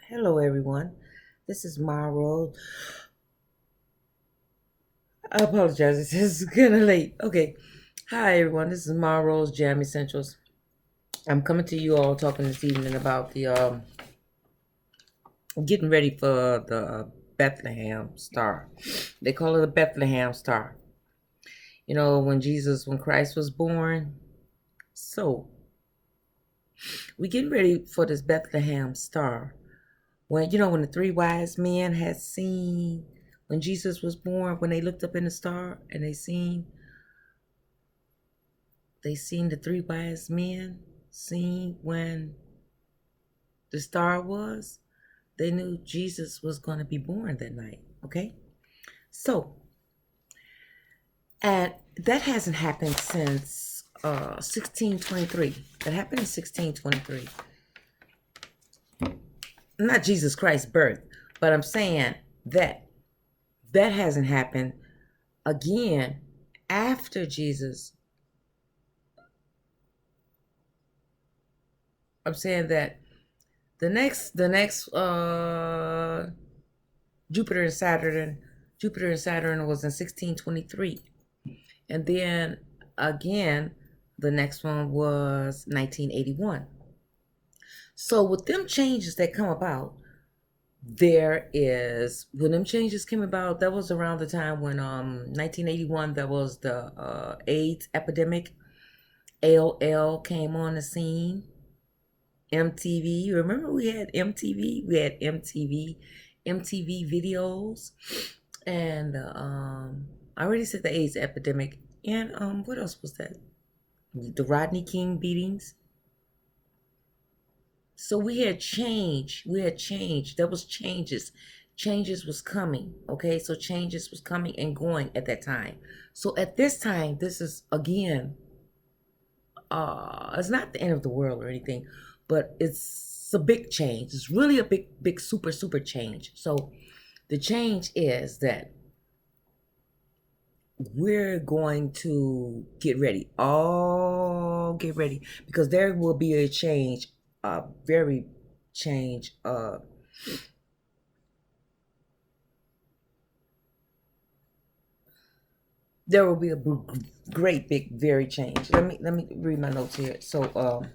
Hello everyone. This is my role. I apologize. This is kind of late. Okay. Hi everyone. This is my role's Jam Essentials. I'm coming to you all talking this evening about the getting ready for the Bethlehem Star. They call it a Bethlehem Star. When Christ was born. So we getting ready for this Bethlehem Star. When the three wise men had seen when Jesus was born, when they looked up in the star and they seen the three wise men seen when the star was, they knew Jesus was going to be born that night. Okay, so and that hasn't happened since 1623. That happened in 1623. Not Jesus Christ's birth, but I'm saying that hasn't happened again after Jesus. I'm saying that the next Jupiter and Saturn was in 1623, and then again the next one was 1981. So with them changes that come about, when them changes came about, that was around the time when 1981, that was the AIDS epidemic. AOL came on the scene. MTV. Remember we had MTV? We had MTV videos. And I already said the AIDS epidemic. And what else was that? The Rodney King beatings. So we had change. We had change. There was changes. Changes was coming. Okay, so changes was coming and going at that time. So at this time, this is again, it's not the end of the world or anything, but it's a big change. It's really a big super change. So the change is that we're going to get ready. All get ready, because there will be a change, a very change. There will be a great big very change. Let me read my notes here. So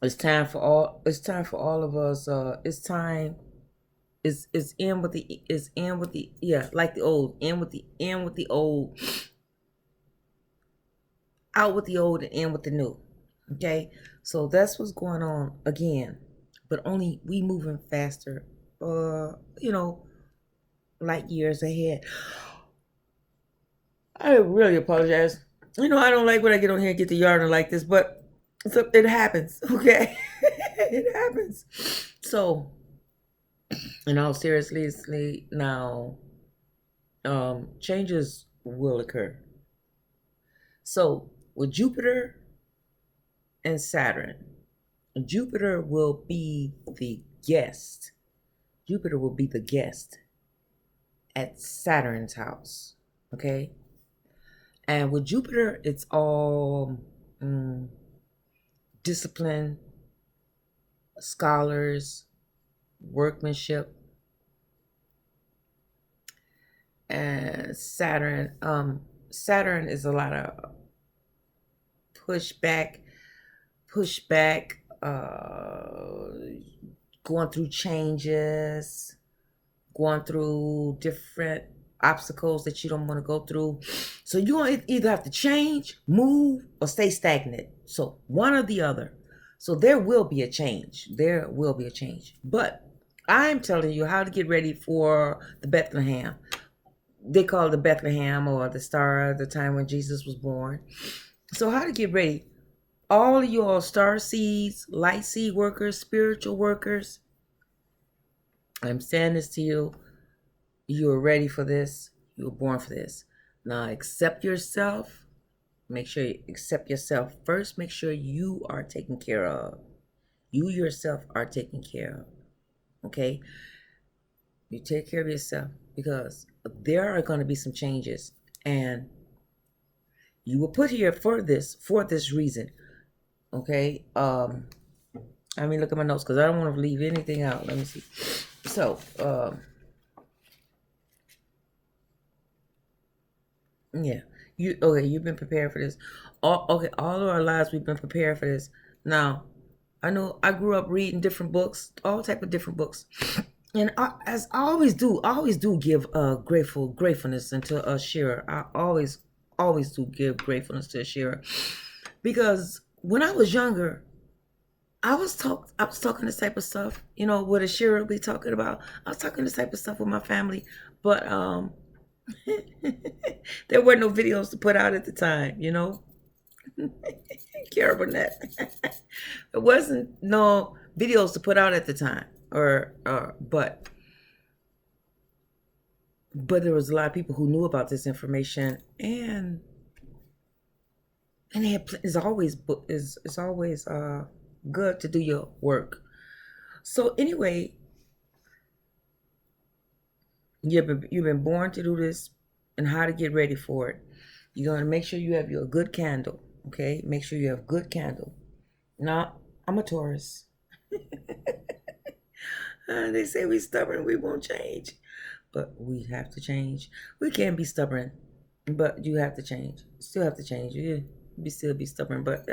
it's time for all of us. It's time. Is in with the yeah, like the old, in with the old, out with the old, and in with the new. Okay, so that's what's going on again, but only we moving faster. Uh, you know, light years ahead. I really apologize. I don't like when I get on here and get the yarn like this, but it happens. Okay, it happens. So, in all seriously, now, changes will occur. So, with Jupiter and Saturn, Jupiter will be the guest. Jupiter will be the guest at Saturn's house. Okay, and with Jupiter, it's all discipline, scholars, workmanship. And Saturn is a lot of pushback, pushback, going through changes, going through different obstacles that you don't want to go through. So you either have to change, move, or stay stagnant. So one or the other. So there will be a change. There will be a change. But I'm telling you how to get ready for the Bethlehem. They call it the Bethlehem, or the star, the time when Jesus was born. So how to get ready. All of you all star seeds, light seed workers, spiritual workers, I'm saying this to you. You are ready for this. You were born for this. Now accept yourself. Make sure you accept yourself first. Make sure you are taken care of. You yourself are taken care of. Okay? You take care of yourself, because there are going to be some changes, and you were put here for this reason. Okay? I mean, look at my notes because I don't want to leave anything out. Let me see. So, yeah, you okay? You've been prepared for this. All of our lives we've been prepared for this. Now, I know I grew up reading different books, all type of different books, and as I always do give gratefulness into a sharer. I always do give gratefulness to a sharer because when I was younger, I was talking this type of stuff, what a sharer be talking about. I was talking this type of stuff with my family, but there were no videos to put out at the time. Care about that. There wasn't no videos to put out at the time, but there was a lot of people who knew about this information, and they had, it's always good to do your work. So anyway, you've been born to do this, and how to get ready for it. You're gonna make sure you have your good candle. Okay, make sure you have good candle. Now, I'm a Taurus. They say we stubborn, we won't change, but we have to change. We can't be stubborn, but you have to change. Still have to change. You still be stubborn, but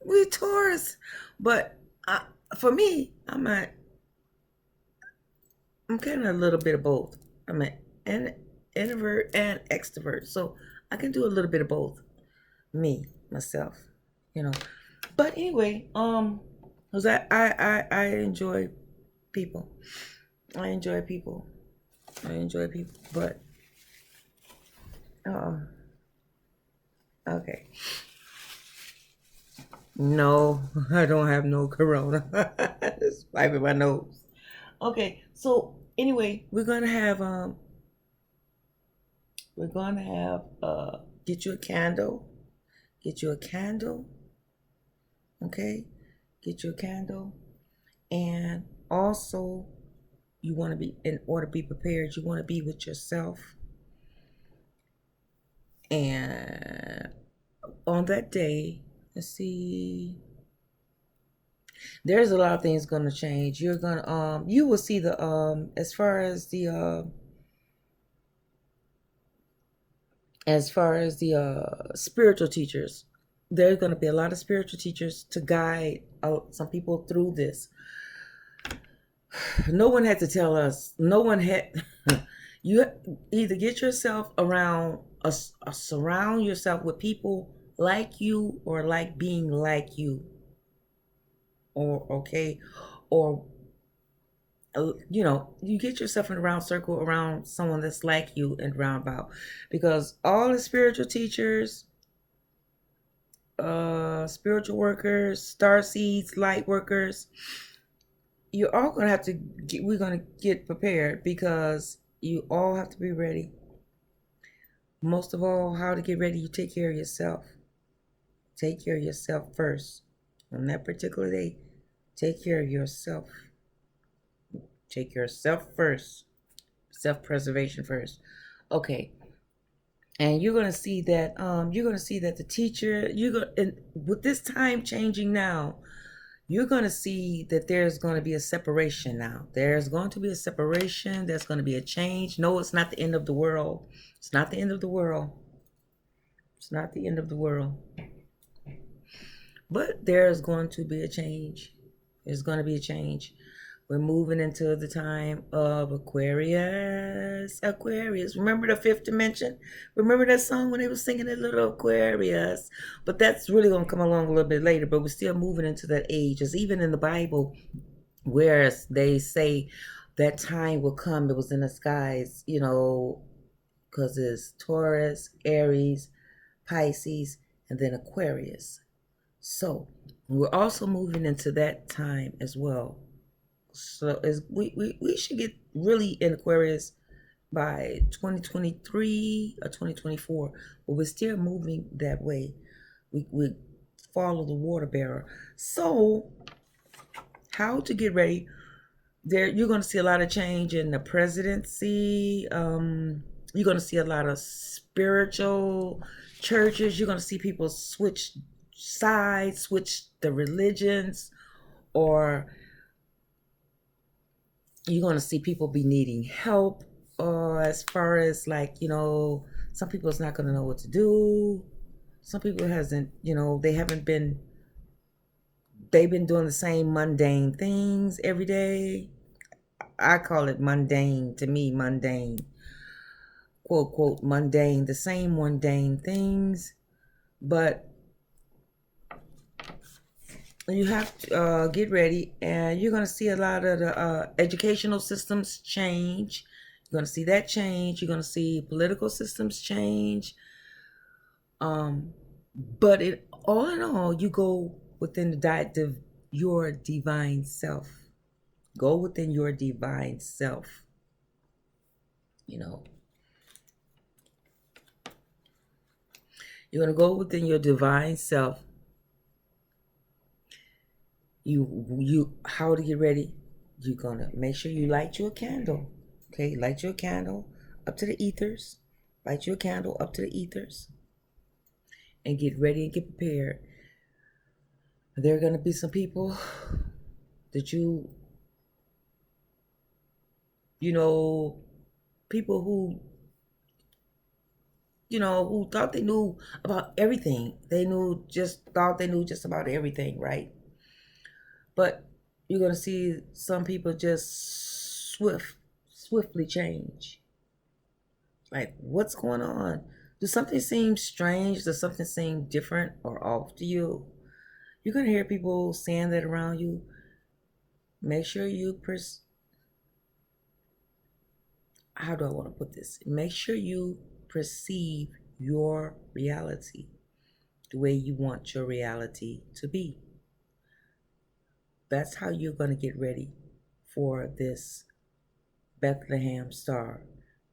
we Taurus. But for me, I'm kind of a little bit of both. I'm an introvert and extrovert, so I can do a little bit of both. Me, myself, you know. But anyway, cause I enjoy people. I enjoy people. I enjoy people. But okay. No, I don't have no corona. Just wiping my nose. Okay, so anyway, we're gonna have get you a candle. Get you a candle. Okay? Get you a candle. And also you want to be in order to be prepared, you want to be with yourself. And on that day, let's see, there's a lot of things gonna change. You will see the as far as the spiritual teachers, there's going to be a lot of spiritual teachers to guide some people through this. No one had to tell us. No one had. You either get yourself around, surround yourself with people like you or like being like you, or okay, or you get yourself in a round circle around someone that's like you and roundabout, because all the spiritual teachers, spiritual workers, star seeds, light workers, you're all gonna have to we're gonna get prepared, because you all have to be ready. Most of all, how to get ready, you take care of yourself. Take care of yourself first. On that particular day, take care of yourself. Take yourself first. Self-preservation first. Okay. And you're gonna see that the teacher, and with this time changing now, you're gonna see that there's gonna be a separation now. There's going to be a separation, there's gonna be a change. No, it's not the end of the world. It's not the end of the world. It's not the end of the world. But there's going to be a change. There's going to be a change. We're moving into the time of Aquarius. Aquarius. Remember the fifth dimension? Remember that song when they were singing that little Aquarius? But that's really going to come along a little bit later. But we're still moving into that age. It's even in the Bible where they say that time will come. It was in the skies, because it's Taurus, Aries, Pisces, and then Aquarius. So we're also moving into that time as well. So we should get really in Aquarius by 2023 or 2024, but we're still moving that way. We follow the water bearer. So how to get ready? There, you're going to see a lot of change in the presidency. You're going to see a lot of spiritual churches. You're going to see people switch sides, switch the religions, or you're going to see people be needing help, as far as like, some people's not going to know what to do. Some people hasn't, they've been doing the same mundane things every day. I call it mundane. To me, mundane, quote quote mundane, the same mundane things. But you have to get ready, and you're going to see a lot of the educational systems change. You're going to see that change. You're going to see political systems change. But all in all, you go within the diet of your divine self. Go within your divine self. You're going to go within your divine self. How to get ready? You're going to make sure you light you a candle. Okay, light you a candle up to the ethers. Light you a candle up to the ethers. And get ready and get prepared. There are going to be some people that people who, who thought they knew about everything. Thought they knew just about everything, right? But you're going to see some people just swiftly change. Like, what's going on? Does something seem strange? Does something seem different or off to you? You're going to hear people saying that around you. Make sure you how do I want to put this? Make sure you perceive your reality the way you want your reality to be. That's how you're going to get ready for this Bethlehem Star.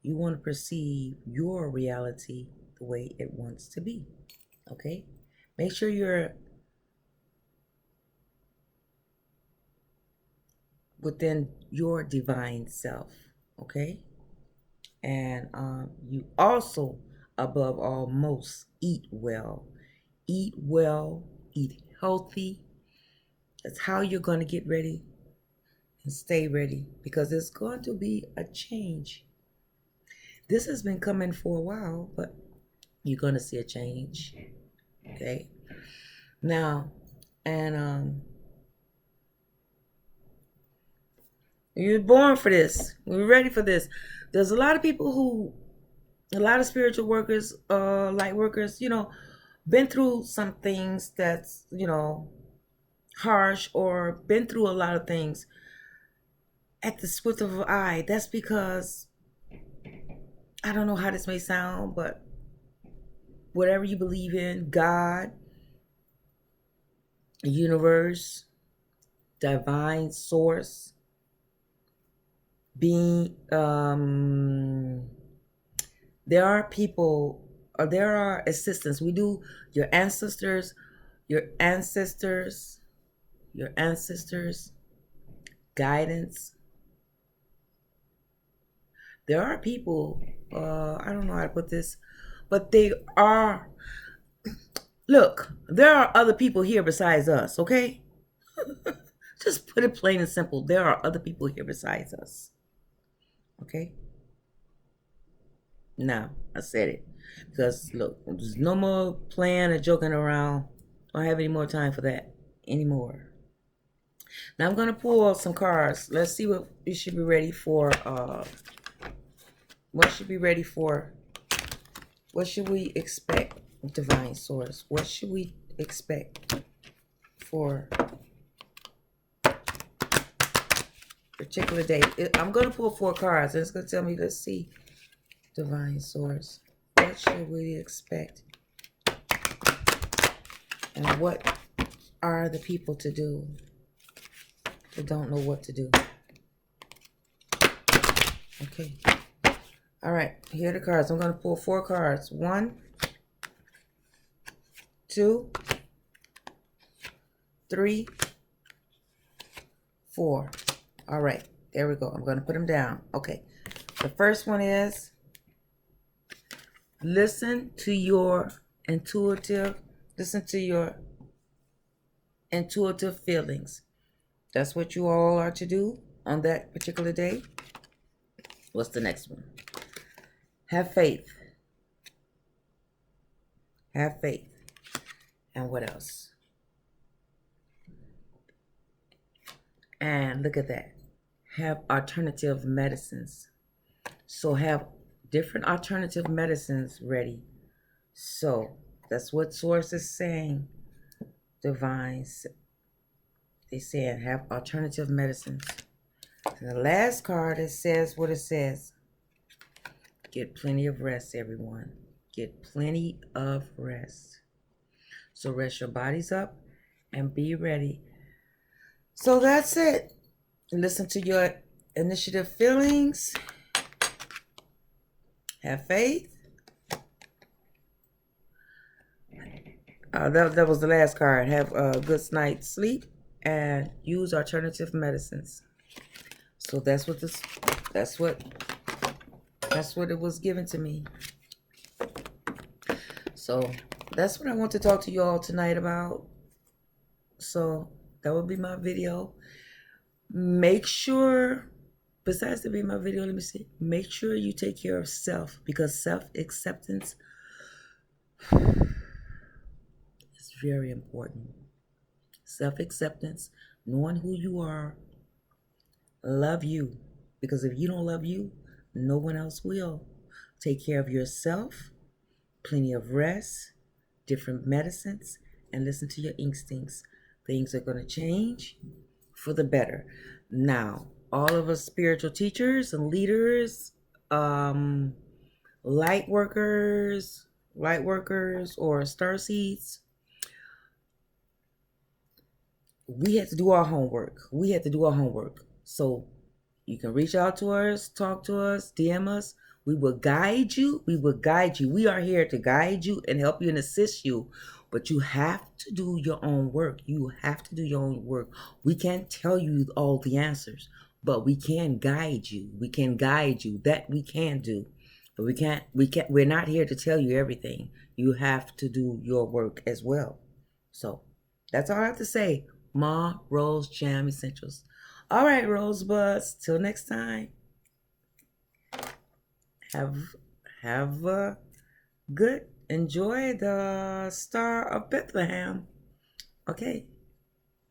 You want to perceive your reality the way it wants to be. Okay? Make sure you're within your divine self. Okay? And you also, above all, most eat well. Eat well, eat healthy. That's how you're going to get ready and stay ready, because there's going to be a change. This has been coming for a while, but you're going to see a change. Okay? Now, and you're born for this. We're ready for this. There's a lot of people a lot of spiritual workers, light workers, been through some things that's, harsh, or been through a lot of things at the swift of an eye. That's because, I don't know how this may sound, but whatever you believe in, God, universe, divine source, being, there are people, or there are assistants. We do your ancestors, guidance. There are people, I don't know how to put this, but there are other people here besides us, okay? Just put it plain and simple. There are other people here besides us, okay? Now, I said it. Because, look, there's no more playing or joking around. I don't have any more time for that anymore. Now, I'm going to pull some cards. Let's see what you should be ready for. What should be ready for? What should we expect, divine source? What should we expect for particular day? I'm going to pull 4 cards, and it's going to tell me, let's see, divine source. What should we expect? And what are the people to do that don't know what to do? Okay. All right. Here are the cards. I'm going to pull 4 cards. 1, 2, 3, 4. All right. There we go. I'm going to put them down. Okay. The first one is, listen to your intuitive feelings. That's what you all are to do on that particular day. What's the next one? Have faith. Have faith. And what else? And look at that. Have alternative medicines. So have different alternative medicines ready. So that's what Source is saying. Divines. They said have alternative medicines. And the last card, it says what it says. Get plenty of rest, everyone. Get plenty of rest. So rest your bodies up and be ready. So that's it. Listen to your initiative feelings. Have faith. That was the last card. Have a good night's sleep and use alternative medicines. So that's what it was given to me. So that's what I want to talk to you all tonight about. So that will be my video. Make sure, besides to be my video, let me see. Make sure you take care of self, because self-acceptance is very important. Self-acceptance, knowing who you are, love you. Because if you don't love you, no one else will. Take care of yourself, plenty of rest, different medicines, and listen to your instincts. Things are going to change for the better. Now, all of us spiritual teachers and leaders, light workers or starseeds, we had to do our homework. So you can reach out to us, talk to us, DM us. We will guide you. We are here to guide you and help you and assist you. But you have to do your own work. We can't tell you all the answers, but we can guide you. That we can do. But we're not here to tell you everything. You have to do your work as well. So that's all I have to say. Ma Rose Jam Essentials. All right, Rosebuds. Till next time. Have a good. Enjoy the Star of Bethlehem. Okay.